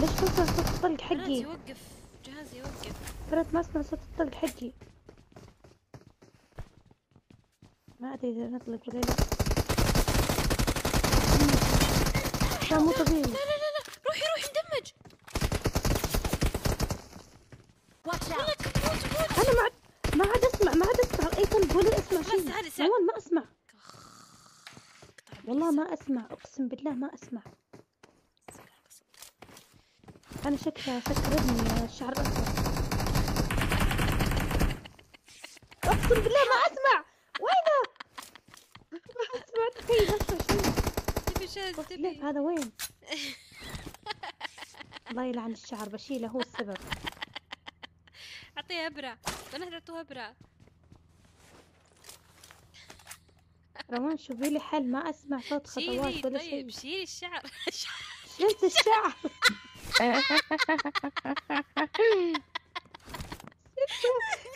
ليش ما اسمع صوت الطلق جهازي حقي؟ يوقف، جهازي يوقف. فرد ما اسمع صوت الطلق حقي. ما ادري اذا نطلق ولا لا. لا مو طبيعي. لا لا لا لا، روحي روحي مدمج. والله تموت موت. انا ما عاد اسمع، ما عاد اسمع اي طلق ولا اسمع شيء. مروان ما اسمع، والله ما اسمع، اقسم بالله ما اسمع. انا شكلها سكرتني الشعر الاصفر. اقسم بالله ما اسمع. وينه؟ ما اسمع، تخيل ما اسمع شيء. تبي شاذ تبي. هذا وين؟ الله يلعن الشعر، بشيله هو السبب. اعطيه ابره، بنات اعطوه ابره. روان شوفي لي حل، ما اسمع صوت خطوات ولا شيء. طيب شيلي الشعر. شلت الشعر.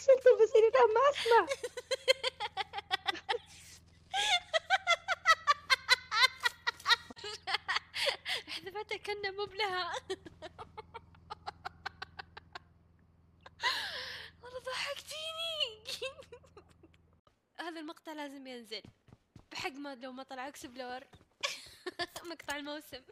شلته بس الان ما اسمع. حذفتها كنا مبلها. والله ضحكتيني. هذا المقطع لازم ينزل بحق ما لو ما طلع اكسبلور. مقطع الموسم.